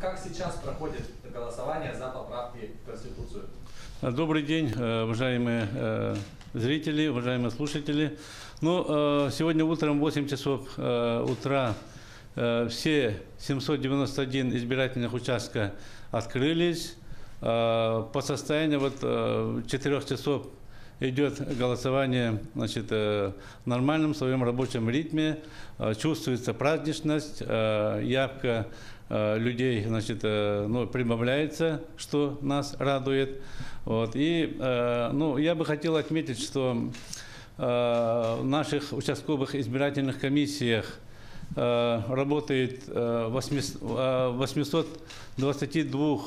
как сейчас проходит голосование за поправки в Конституцию? Добрый день, уважаемые зрители, уважаемые слушатели. Ну, сегодня утром в 8 часов утра все 791 избирательных участка открылись. По состоянию 4 часов идет голосование, значит, в нормальном своем рабочем ритме. Чувствуется праздничность, явка людей, значит, прибавляется, что нас радует. Вот. И я бы хотел отметить, что в наших участковых избирательных комиссиях работает 822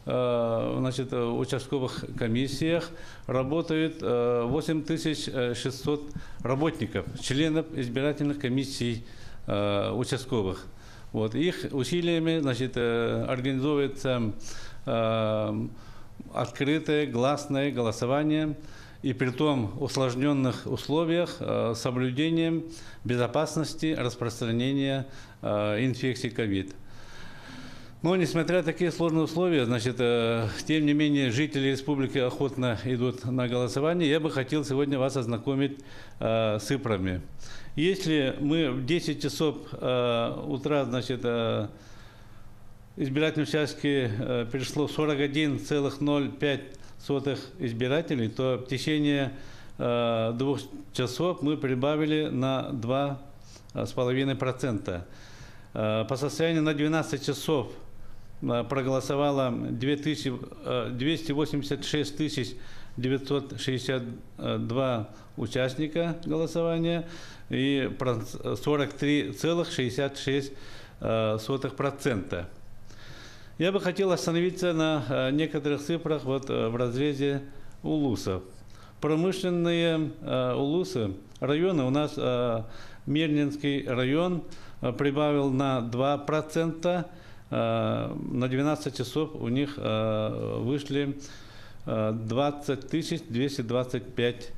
участковых комиссиях, работают 8600 работников, членов избирательных комиссий участковых. Вот. Их усилиями, значит, организовывается открытое, гласное голосование, и при том в усложненных условиях с соблюдением безопасности распространения инфекции ковид. Но, несмотря на такие сложные условия, значит, тем не менее, жители республики охотно идут на голосование. Я бы хотел сегодня вас ознакомить с цифрами. Если мы в 10 часов утра, значит, избирательные участки пришло 41,05 избирателей, то в течение 2 часов мы прибавили на 2,5%. По состоянию на 12 часов проголосовало 286 962 участника голосования и 43,66%. Я бы хотел остановиться на некоторых цифрах в разрезе улусов. Промышленные улусы, районы у нас, Мирнинский район прибавил на 2%, на 12 часов у них вышли 20 225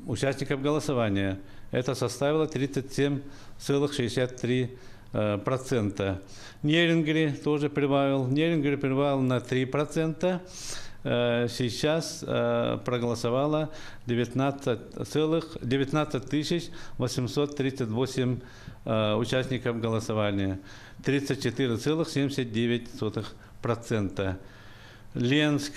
участников голосования. Это составило 37,63%. Нерюнгри тоже прибавил. Нерюнгри прибавил на 3%. Сейчас проголосовало 19 838 участников голосования. 34,79%. Ленск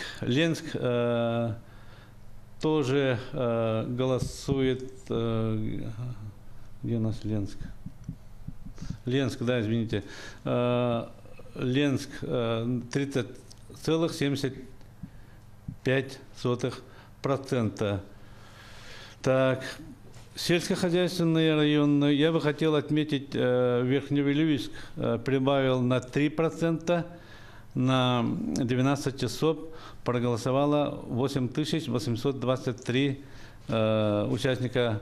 тоже голосует. Где у нас Ленск? Ленск, да, извините. Ленск 30,75%. Так, сельскохозяйственные районы. Я бы хотел отметить, Верхневилюйск прибавил на 3%. На 12 часов проголосовало 8823 участника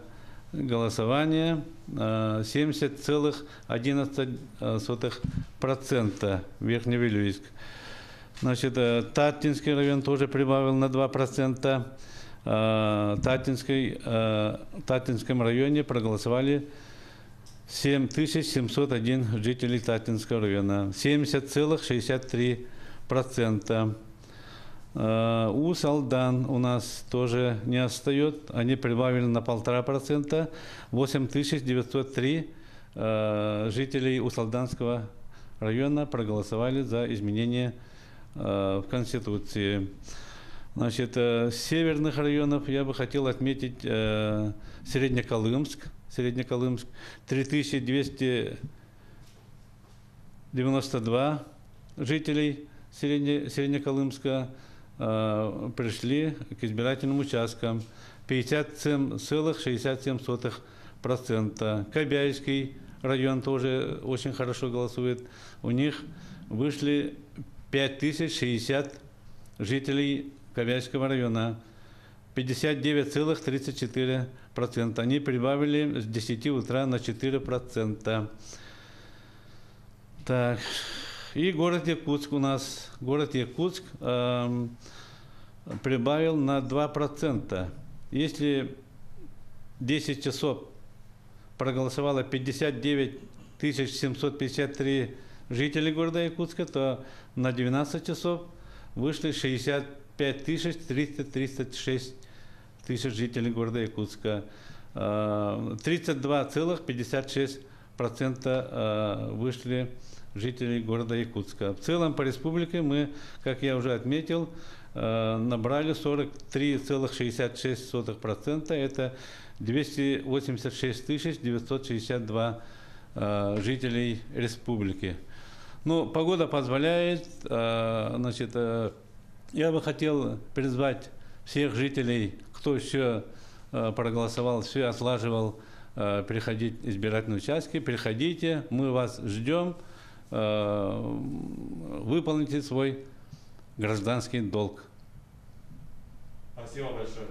голосования, 70,11% Верхневилюйск. Значит, Татинский район тоже прибавил на 2%. В Татинском районе проголосовали 7701 жителей Татинского района, 70,63%. Усалдан у нас тоже не отстает, они прибавили на 1,5%, 8903 жителей Усалданского района проголосовали за изменение в Конституции. Значит, с северных районов я бы хотел отметить Среднеколымск 3292 жителей Среднеколымска пришли к избирательным участкам, 57,67%. Кобяйский район тоже очень хорошо голосует. У них вышли 5060 жителей Кобяйского района, 59,34%. Они прибавили с 10 утра на 4%. Так. И город Якутск у нас. Город Якутск прибавил на 2%. Если 10 часов проголосовало 59 753 жителей города Якутска, то на 12 часов вышли 65 336 тысяч жителей города Якутска. 32,56% вышли жителей города Якутска. В целом по республике мы, как я уже отметил, набрали 43,66%. Это 286 962 жителей республики. Ну, погода позволяет. Значит, я бы хотел призвать всех жителей, кто еще проголосовал, все отлаживал, приходить в избирательные участки. Приходите, мы вас ждем. Выполните свой гражданский долг. Спасибо большое.